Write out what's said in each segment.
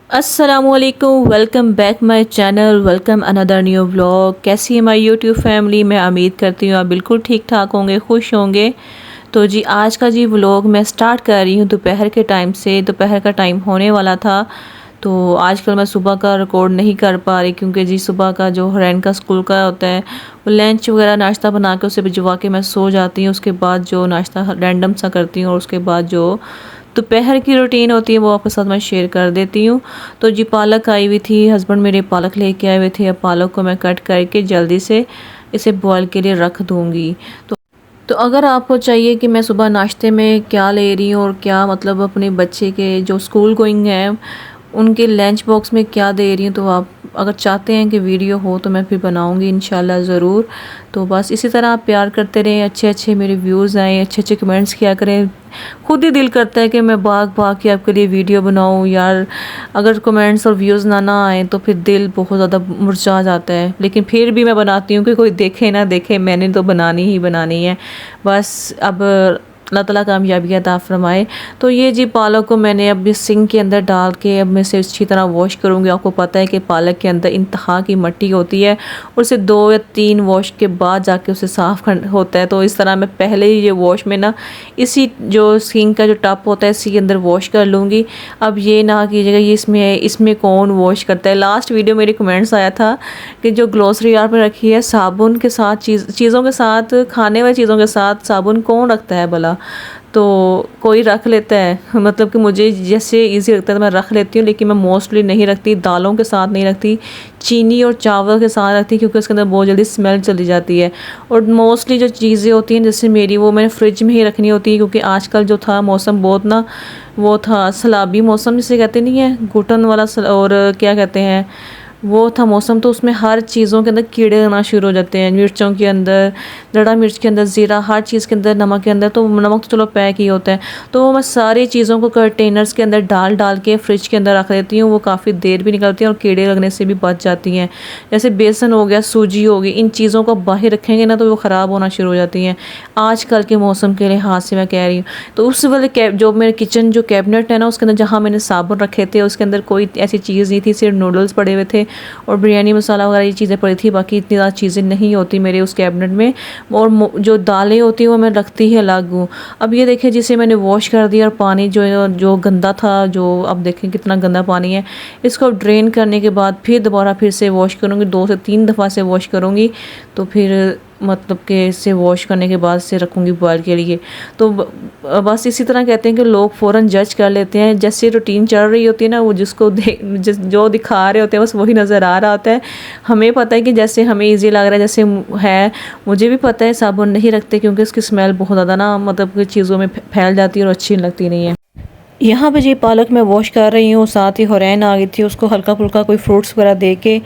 असलकुम, welcome back my channel, welcome another new vlog. कैसी है माई यूट्यूब फैमिली? मैं उम्मीद करती हूँ आप बिल्कुल ठीक ठाक होंगे, खुश होंगे। तो जी आज का जी व्लॉग मैं स्टार्ट कर रही हूँ दोपहर के टाइम से। दोपहर का टाइम होने वाला था तो आजकल मैं सुबह का रिकॉर्ड नहीं कर पा रही क्योंकि जी सुबह का जो हरैन का स्कूल का होता है वो लंच वगैरह नाश्ता बना के उसे भिजवा के मैं सो जाती हूँ। उसके बाद जो नाश्ता रैंडम सा करती हूँ और उसके बाद जो दोपहर की रूटीन होती है वो आपके साथ मैं शेयर कर देती हूँ। तो जी पालक आई हुई थी, हस्बैंड मेरे पालक लेके आए हुए थे। अब पालक को मैं कट करके जल्दी से इसे बॉयल के लिए रख दूँगी। तो अगर आपको चाहिए कि मैं सुबह नाश्ते में क्या ले रही हूँ और क्या मतलब अपने बच्चे के जो स्कूल गोइंग हैं उनके लंच बॉक्स में क्या दे रही हूँ, तो आप अगर चाहते हैं कि वीडियो हो तो मैं फिर बनाऊँगी इंशाल्लाह ज़रूर। तो बस इसी तरह आप प्यार करते रहें, अच्छे अच्छे मेरे व्यूज़ आएँ, अच्छे अच्छे कमेंट्स किया करें। खुद ही दिल करता है कि मैं भाग भाग के आपके लिए वीडियो बनाऊँ यार। अगर कमेंट्स और व्यूज़ ना आए तो फिर दिल बहुत ज़्यादा मुरझा जाता है, लेकिन फिर भी मैं बनाती हूँ कि कोई देखे ना देखे, मैंने तो बनानी ही बनानी है। बस अब अल्लाह ताला कामयाबी अता फरमाए। तो ये जी पालक को मैंने अब इस सिंक के अंदर डाल के अब मैं इसे अच्छी तरह वॉश करूँगी। आपको पता है कि पालक के अंदर इंतहा की मट्टी होती है और उसे 2 या 3 वॉश के बाद जाके उसे साफ़ होता है। तो इस तरह मैं पहले ही ये वॉश में ना इसी जो सिंक का जो टप होता है इसी के अंदर वॉश कर लूँगी। अब ये ना कीजिएगा ये इसमें कौन वॉश करता है। लास्ट वीडियो मेरे कमेंट्स आया था कि जो ग्लोसरी यार पर रखी है साबुन के साथ चीज़ों के साथ, खाने वाली चीज़ों के साथ साबुन कौन रखता है भला? तो कोई रख लेता है, मतलब कि मुझे जैसे इजी लगता है तो मैं रख लेती हूँ, लेकिन मैं मोस्टली नहीं रखती। दालों के साथ नहीं रखती, चीनी और चावल के साथ रखती क्योंकि उसके अंदर बहुत जल्दी स्मेल चली जाती है। और मोस्टली जो चीज़ें होती हैं जैसे मेरी वो मैंने फ्रिज में ही रखनी होती है क्योंकि आजकल जो था मौसम बहुत ना वो था सैलाबी मौसम जिसे कहते नहीं है, घुटन वाला और क्या कहते हैं वो था मौसम। तो उसमें हर चीज़ों के अंदर कीड़े आना शुरू हो जाते हैं, मिर्चों के अंदर, दड़ा मिर्च के अंदर, ज़ीरा, हर चीज़ के अंदर, नमक के अंदर। तो नमक तो चलो पैक ही होता है, तो वो मैं सारी चीज़ों को कंटेनर्स के अंदर डाल डाल के फ्रिज के अंदर रख देती हूँ। वो काफ़ी देर भी निकलती हैं और कीड़े लगने से भी बच जाती हैं। जैसे बेसन हो गया, सूजी होगी, इन चीज़ों को बाहर रखेंगे ना तो वो ख़राब होना शुरू हो जाती हैं आजकल के मौसम के लिहाज से मैं कह रही हूँ। तो उस वाले जो मेरे किचन जो कैबिनेट है ना उसके अंदर जहाँ मैंने साबुन रखे थे उसके अंदर कोई ऐसी चीज़ नहीं थी, सिर्फ नूडल्स पड़े हुए थे और बिरयानी मसाला वगैरह ये चीज़ें पड़ी थी। बाकी इतनी ज़्यादा चीज़ें नहीं होती मेरे उस कैबिनेट में। और जो दालें होती हैं वो मैं रखती ही अलग हूँ। अब ये देखिए जिसे मैंने वॉश कर दिया और पानी जो जो गंदा था, जो अब देखें कितना गंदा पानी है, इसको ड्रेन करने के बाद फिर दोबारा फिर से वॉश करूँगी, 2 से 3 दफ़ा से वॉश करूँगी। तो फिर मतलब कि इसे वॉश करने के बाद से रखूँगी बॉयल के लिए। तो बस इसी तरह कहते हैं कि लोग फ़ौरन जज कर लेते हैं, जैसे रूटीन चल रही होती है ना वो जिसको जो दिखा रहे होते हैं बस वही नज़र आ रहा होता है। हमें पता है कि जैसे हमें ईजी लग रहा है जैसे है, मुझे भी पता है साबुन नहीं रखते क्योंकि उसकी स्मेल बहुत ज़्यादा ना मतलब कि चीज़ों में फैल जाती है और अच्छी लगती नहीं है। यहाँ पे जी पालक मैं वॉश कर रही हूँ, साथ ही हुरैन आ गई थी, उसको हल्का फुल्का कोई फ्रूट्स वगैरह दे के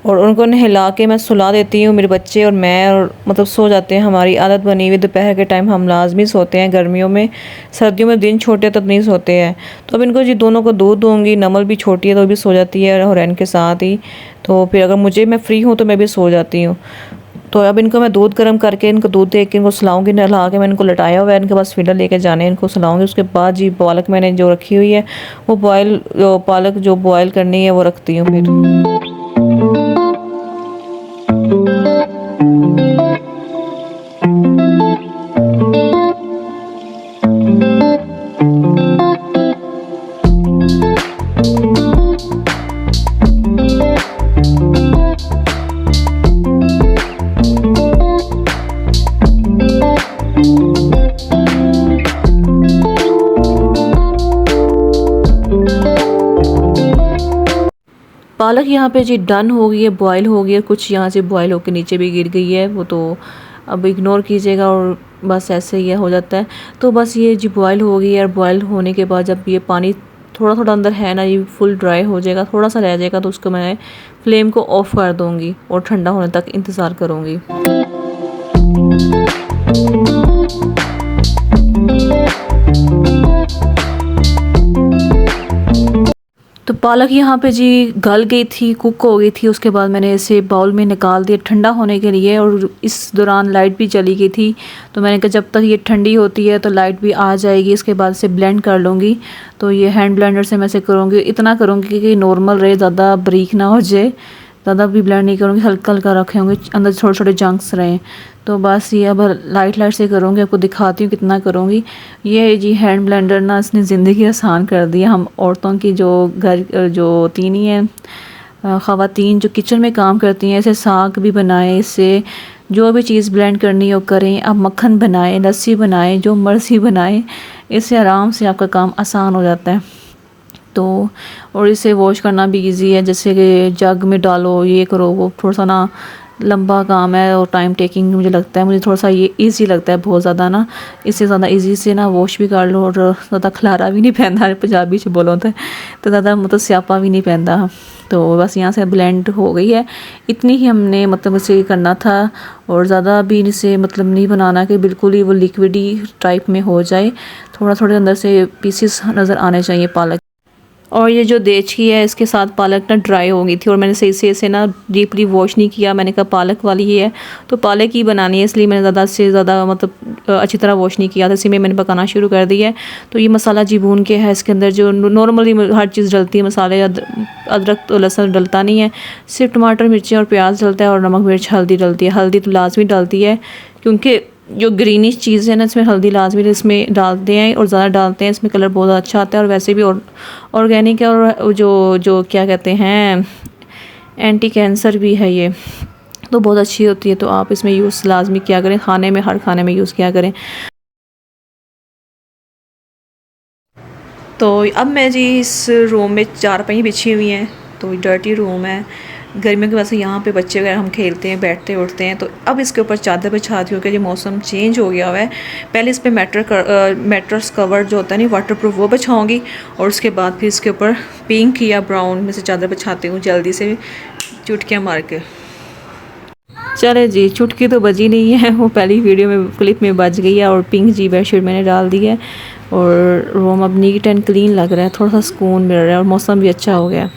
और उनको नहला के मैं सुला देती हूँ। मेरे बच्चे और मैं और मतलब सो जाते हैं। हमारी आदत बनी हुई दोपहर के टाइम हम लाजमी सोते हैं गर्मियों में, सर्दियों में दिन छोटे तब नहीं सोते हैं। तो अब इनको जी दोनों को दूध दूँगी, नमल भी छोटी है तो भी सो जाती है हुरैन के साथ ही। तो फिर अगर मुझे मैं फ्री हूँ तो मैं भी सो जाती हूँ। तो अब इनको मैं दूध गर्म करके इनको दूध दे के इनको सुलाऊंगी, नहला के मैं इनको लटाया हुआ है, इनके पास फीडर लेके जाने इनको सुलाऊंगी। उसके बाद जी पालक मैंने जो रखी हुई है वो पालक जो बॉयल करनी है वो रखती हूँ फिर। पालक यहाँ पे जी डन हो गई है, बॉयल हो गई है, कुछ यहाँ से बॉयल होकर नीचे भी गिर गई है वो, तो अब इग्नोर कीजिएगा और बस ऐसे ही हो जाता है। तो बस ये जी बॉयल हो गई है और बॉयल होने के बाद जब ये पानी थोड़ा थोड़ा अंदर है ना ये फुल ड्राई हो जाएगा, थोड़ा सा रह जाएगा तो उसको मैं फ्लेम को ऑफ़ कर दूँगी और ठंडा होने तक इंतज़ार करूँगी। तो पालक यहाँ पे जी गल गई थी, कुक हो गई थी। उसके बाद मैंने इसे बाउल में निकाल दिया ठंडा होने के लिए, और इस दौरान लाइट भी चली गई थी। तो मैंने कहा जब तक ये ठंडी होती है तो लाइट भी आ जाएगी, इसके बाद से ब्लेंड कर लूँगी। तो ये हैंड ब्लेंडर से मैं इसे करूँगी, इतना करूँगी कि नॉर्मल रहे, ज़्यादा बारीक ना हो जाए। ज़्यादा भी ब्लेंड नहीं करूँगी, हल्का हल्का रखे होंगे, अंदर छोटे छोटे जंक्स रहें। तो बस ये अब लाइट लाइट से करूँगी, आपको दिखाती हूँ कितना करूँगी। ये जी हैंड ब्लेंडर ना इसने ज़िंदगी आसान कर दी है। हम औरतों की जो घर जो होती नहीं है, ख़वातीन जो किचन में काम करती हैं, इसे साग भी बनाएं, इससे जो भी चीज़ ब्लेंड करनी हो करें। आप मक्खन बनाएं, लस्सी बनाएं, जो मर्ज़ी बनाएं, इससे आराम से आपका काम आसान हो जाता है। तो और इसे वॉश करना भी इजी है, जैसे कि जग में डालो, ये करो, वो थोड़ा सा ना लंबा काम है और टाइम टेकिंग मुझे लगता है। मुझे थोड़ा सा ये इजी लगता है बहुत ज़्यादा ना, इससे ज़्यादा इजी से ना वॉश भी कर लो, और ज़्यादा खलारा भी नहीं पहनता है, पंजाबी से बोलो तो ज़्यादा मतलब स्यापा भी नहीं पहनता। तो बस यहाँ से ब्लेंड हो गई है, इतनी ही हमने मतलब इसे करना था, और ज़्यादा भी इसे मतलब नहीं बनाना कि बिल्कुल ही वो लिक्विडी टाइप में हो जाए। थोड़ा थोड़े अंदर से पीसेस नज़र आने चाहिए पालक। और ये जो देचकी है, इसके साथ पालक ना ड्राई हो गई थी, और मैंने सही से इसे ना डीपली वॉश नहीं किया। मैंने कहा पालक वाली ही है तो पालक ही बनानी है, इसलिए मैंने ज़्यादा से ज़्यादा मतलब अच्छी तरह वॉश नहीं किया था। इसी में मैंने पकाना शुरू कर दिया है। तो ये मसाला जी भून के है, इसके अंदर जो नॉर्मली हर चीज़ डलती है, मसाले अदरक तो लहसुन डलता नहीं है, सिर्फ टमाटर मिर्ची और प्याज डलता है, और नमक मिर्च हल्दी डलती है। हल्दी तो लाजमी डलती है, क्योंकि जो ग्रीनिश चीज़ है ना, इसमें हल्दी लाजमी इसमें डालते हैं, और ज़्यादा डालते हैं, इसमें कलर बहुत अच्छा आता है। और वैसे भी ऑर्गेनिक है, और जो जो क्या कहते हैं, एंटी कैंसर भी है ये, तो बहुत अच्छी होती है। तो आप इसमें यूज़ लाजमी क्या करें, खाने में, हर खाने में यूज़ किया करें। तो अब मैं जी इस रूम में चारपाई बिछी हुई हैं, तो डर्टी रूम है, गर्मियों की वजह से यहाँ पे बच्चे वगैरह हम खेलते हैं, बैठते उठते हैं। तो अब इसके ऊपर चादर बिछाती हूँ कि ये मौसम चेंज हो गया हुआ है। पहले इस पर मैट्रेस कवर जो होता है नहीं वाटर प्रूफ, वो बिछाऊँगी, और उसके बाद फिर इसके ऊपर पिंक या ब्राउन में से चादर बिछाती हूँ जल्दी से चुटकियाँ मार के। चले जी, चुटकी तो बजी नहीं है, वो पहली वीडियो में क्लिप में बज गई है। और पिंक जी बेडशीट मैंने डाल दी है, और रूम अब नीट एंड क्लीन लग रहा है, थोड़ा सा सुकून मिल रहा है, और मौसम भी अच्छा हो गया।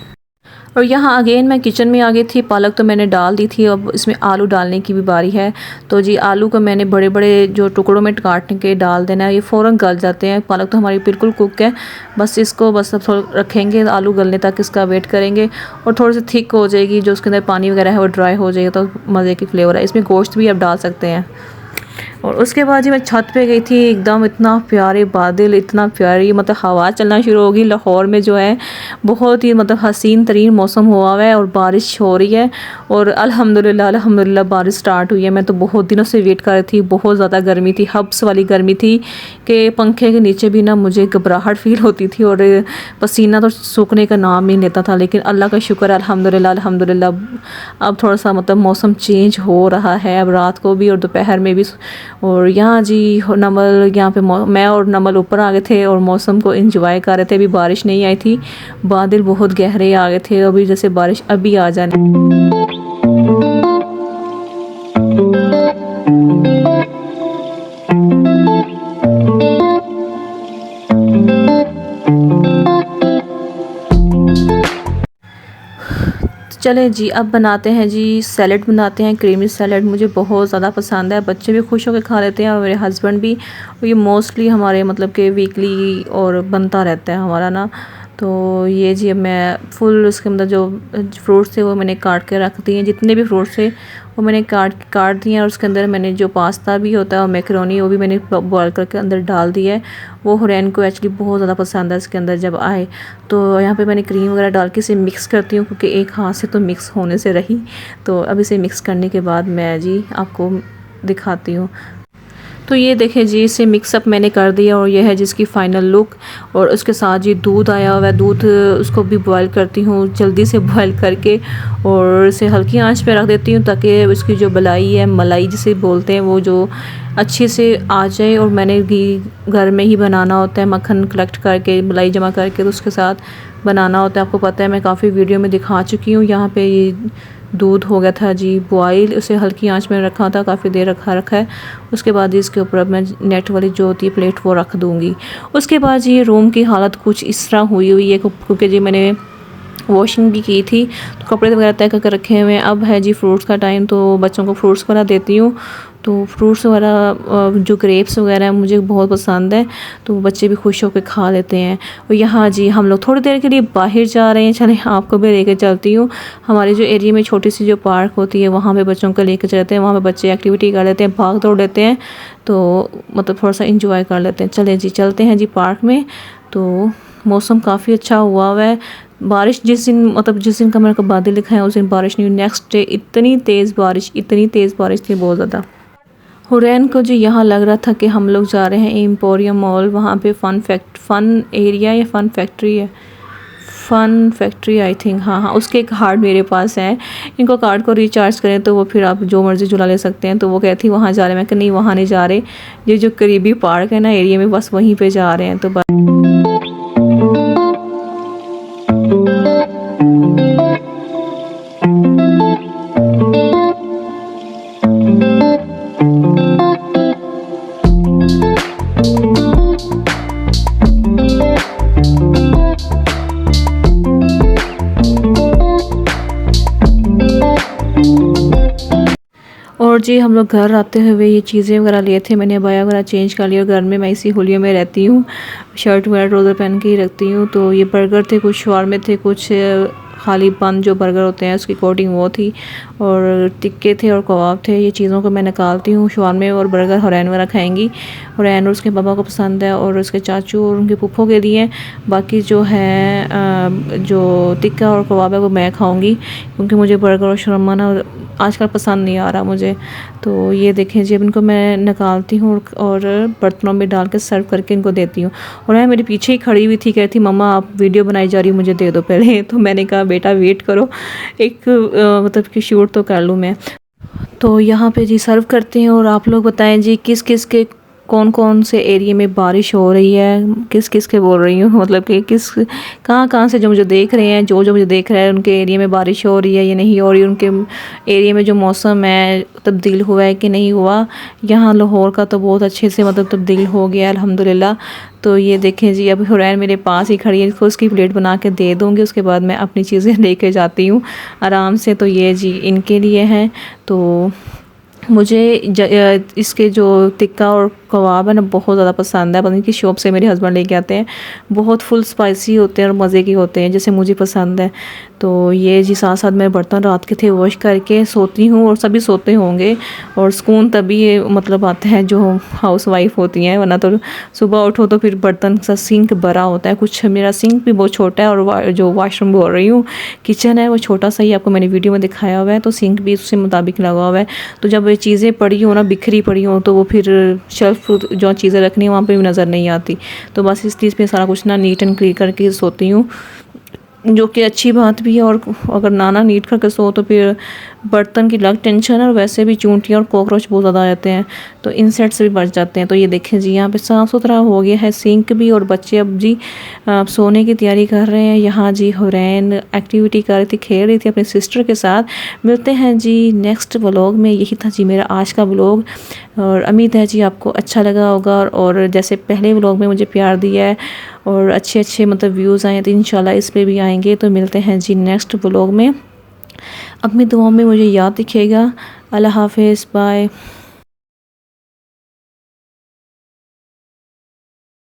और यहाँ अगेन मैं किचन में आ गई थी। पालक तो मैंने डाल दी थी, अब इसमें आलू डालने की भी बारी है। तो जी आलू को मैंने बड़े बड़े जो टुकड़ों में काट के डाल देना है, ये फ़ौरन गल जाते हैं। पालक तो हमारी बिल्कुल कुक है, बस इसको बस अब थोड़ा रखेंगे आलू गलने तक, इसका वेट करेंगे, और थोड़ी सी थिक हो जाएगी, जो उसके अंदर पानी वगैरह है वो ड्राई हो जाएगा, तो मज़े की फ्लेवर है। इसमें गोश्त भी आप डाल सकते हैं। और उसके बाद जी मैं छत पे गई थी, एकदम इतना प्यारे बादल, इतना प्यारी मतलब हवा चलना शुरू होगी। लाहौर में जो है बहुत ही मतलब हसीन तरीन मौसम हुआ हुआ है, और बारिश हो रही है, और अल्हम्दुलिल्लाह बारिश स्टार्ट हुई है। मैं तो बहुत दिनों से वेट कर रही थी, बहुत ज़्यादा गर्मी थी, हब्स वाली गर्मी थी कि पंखे के नीचे भी ना मुझे घबराहट फील होती थी, और पसीना तो सूखने का नाम ही लेता था। लेकिन अल्लाह का शुक्र है, अल्हम्दुलिल्लाह अब थोड़ा सा मतलब मौसम चेंज हो रहा है, अब रात को भी और दोपहर में भी। और यहाँ जी नमल, यहाँ पे मैं और नमल ऊपर आ गए थे, और मौसम को एंजॉय कर रहे थे। अभी बारिश नहीं आई थी, बादल बहुत गहरे आ गए थे, अभी जैसे बारिश अभी आ जाने। चलें जी, अब बनाते हैं जी सैलड बनाते हैं, क्रीमी सैलड मुझे बहुत ज़्यादा पसंद है, बच्चे भी खुश होकर खा लेते हैं, और मेरे हस्बैंड भी। ये मोस्टली हमारे मतलब कि वीकली और बनता रहता है हमारा ना। तो ये जी अब मैं फुल उसके अंदर जो फ्रूट्स थे वो मैंने काट के रख दिए, जितने भी फ्रूट्स थे वो मैंने काट दिए। और उसके अंदर मैंने जो पास्ता भी होता है और मैकरोनी, वो भी मैंने बॉयल करके अंदर डाल दिया है। वो हुरैन को एक्चुअली बहुत ज़्यादा पसंद है इसके अंदर जब आए। तो यहाँ पे मैंने क्रीम वगैरह डाल के इसे मिक्स करती हूँ, क्योंकि एक हाथ से तो मिक्स होने से रही। तो अब इसे मिक्स करने के बाद मैं जी आपको दिखाती हूँ। तो ये देखें जी, इसे मिक्सअप मैंने कर दिया, और ये है जिसकी फ़ाइनल लुक। और उसके साथ जी दूध आया हुआ है, दूध उसको भी बॉयल करती हूँ जल्दी से बॉयल करके, और इसे हल्की आंच पे रख देती हूँ ताकि उसकी जो मलाई है, मलाई जिसे बोलते हैं, वो जो अच्छे से आ जाए। और मैंने घी घर में ही बनाना होता है, मक्खन कलेक्ट करके मलाई जमा करके तो उसके साथ बनाना होता है। आपको पता है मैं काफ़ी वीडियो में दिखा चुकी हूँ। यहाँ पे ये दूध हो गया था जी बॉयल, उसे हल्की आंच में रखा था, काफ़ी देर रखा है। उसके बाद इसके ऊपर अब मैं नेट वाली जो होती है प्लेट वो रख दूँगी। उसके बाद जी रूम की हालत कुछ इस तरह हुई है, क्योंकि जी मैंने वॉशिंग भी की थी, तो कपड़े वगैरह तय करके रखे हुए हैं। अब है जी फ्रूट्स का टाइम, तो बच्चों को फ्रूट्स वगैरह देती हूँ। तो फ्रूट्स वगैरह जो ग्रेप्स वगैरह हैं मुझे बहुत पसंद है, तो बच्चे भी खुश होकर खा लेते हैं। और यहाँ जी हम लोग थोड़ी देर के लिए बाहर जा रहे हैं, चलें आपको भी लेकर चलती हूँ। हमारे जो एरिया में छोटी सी जो पार्क होती है वहाँ पे बच्चों को लेकर चलते हैं, वहाँ पे बच्चे एक्टिविटी कर लेते हैं, भाग दौड़ लेते हैं, तो मतलब थोड़ा सा इंजॉय कर लेते हैं। चले जी चलते हैं जी पार्क में। तो मौसम काफ़ी अच्छा हुआ है। बारिश जिस दिन मतलब जिस दिन का मेरे को बादल लिखा है उस दिन बारिश नहीं हुई। नेक्स्ट डे इतनी तेज़ बारिश थी बहुत ज़्यादा। हुरैन को जो यहाँ लग रहा था कि हम लोग जा रहे हैं एम्पोरियम मॉल, वहाँ पे फ़न एरिया या फ़न फैक्ट्री आई थिंक, हाँ उसके कार्ड मेरे पास है। इनको कार्ड को रिचार्ज करें तो वो फिर आप जो मर्ज़ी झूला ले सकते हैं। तो वो कहती वहाँ जा रहे हैं, मैं कहा नहीं वहाँ नहीं जा रहे, ये जो करीबी पार्क है ना एरिया में बस वहीं पर जा रहे हैं। तो और जी हम लोग घर आते हुए ये चीज़ें वगैरह लिए थे, मैंने अबाया वगैरह चेंज कर लिया। और घर में मैं इसी होलियों में रहती हूँ, शर्ट वगैरह ट्राउज़र पहन के ही रखती हूँ। तो ये बर्गर थे, कुछ शवारमे थे, कुछ खाली बंद जो बर्गर होते हैं उसकी कोटिंग वो थी, और टिक्के थे और कबाब थे। ये चीज़ों को मैं निकालती हूँ। शवारमे और बर्गर हुरैन वगैरह खाएंगी, हुरैन और उसके पापा को पसंद है और उसके चाचू और उनके पुप्पो के लिए। बाकी जो है जो टिक्का और कबाब है वो मैं खाऊंगी, क्योंकि मुझे बर्गर और शवरमा ना आजकल पसंद नहीं आ रहा मुझे। तो ये देखें जी अब इनको मैं निकालती हूँ और बर्तनों में डाल के सर्व करके इनको देती हूँ। और मैं मेरे पीछे ही खड़ी हुई थी, कहती मम्मा आप वीडियो बनाई जा रही मुझे दे दो पहले। तो मैंने कहा बेटा वेट करो, एक मतलब कि शूट तो कर लूँ मैं। तो यहाँ पे जी सर्व करते हैं। और आप लोग बताएं जी किस किस के कौन कौन से एरिया में बारिश हो रही है, किस किस के बोल रही हूँ, मतलब कि किस कहाँ कहाँ से जो मुझे देख रहे हैं, जो मुझे देख रहे हैं उनके एरिया में बारिश हो रही है या नहीं हो रही, उनके एरिया में जो मौसम है तब्दील हुआ है कि नहीं हुआ। यहाँ लाहौर का तो बहुत अच्छे से मतलब तब्दील हो गया अल्हम्दुलिल्लाह। तो ये देखें जी अब हुरैन मेरे पास ही खड़ी है, इसको उसकी प्लेट बना के दे दूँगी, उसके बाद मैं अपनी चीज़ें लेके जाती हूँ आराम से। तो ये जी इनके लिए हैं। तो मुझे इसके जो टिक्का और कबाब है ना बहुत ज़्यादा पसंद है। पता नहीं किस शॉप से मेरे हस्बैंड लेके आते हैं, बहुत फुल स्पाइसी होते हैं और मज़े के होते हैं जैसे मुझे पसंद है। तो ये जी साथ साथ मैं बर्तन रात के थे वॉश करके सोती हूँ, और सभी सोते होंगे, और सुकून तभी मतलब आता है जो हाउस वाइफ होती हैं, वरना तो सुबह उठो तो फिर बर्तन सा सिंक भरा होता है। कुछ मेरा सिंक भी बहुत छोटा है, और जो वाशरूम बोल रही हूँ किचन है वो छोटा सा ही, आपको मैंने वीडियो में दिखाया हुआ है। तो सिंक भी उससे मुताबिक लगा हुआ है। तो जब ये चीज़ें पड़ी हो ना बिखरी पड़ी हो तो वो फिर शेल्फ जो चीज़ें रखनी है वहाँ पे भी नज़र नहीं आती। तो बस इस चीज़ पे सारा कुछ ना नीट एंड क्लीन करके सोती हूँ, जो कि अच्छी बात भी है। और अगर नाना नीट करके सो तो फिर बर्तन की अलग टेंशन है, और वैसे भी चूंटियाँ और कॉकरोच बहुत ज़्यादा आ जाते हैं, तो इंसेक्ट्स भी बढ़ जाते हैं। तो ये देखें जी यहाँ पे साफ़ सुथरा हो गया है सिंक भी, और बच्चे अब जी सोने की तैयारी कर रहे हैं। यहाँ जी हुरैन एक्टिविटी कर रही थी, खेल रही थी अपने सिस्टर के साथ। मिलते हैं जी नेक्स्ट व्लॉग में। यही था जी मेरा आज का व्लॉग, और उम्मीद है जी आपको अच्छा लगा होगा। और जैसे पहले व्लॉग में मुझे प्यार दिया है और अच्छे अच्छे मतलब व्यूज़ आए, तो इंशाल्लाह इस पे भी आएंगे। तो मिलते हैं जी नेक्स्ट व्लॉग में। अपनी दुआओं में मुझे याद रखिएगा। अल्लाह हाफिज़, बाय।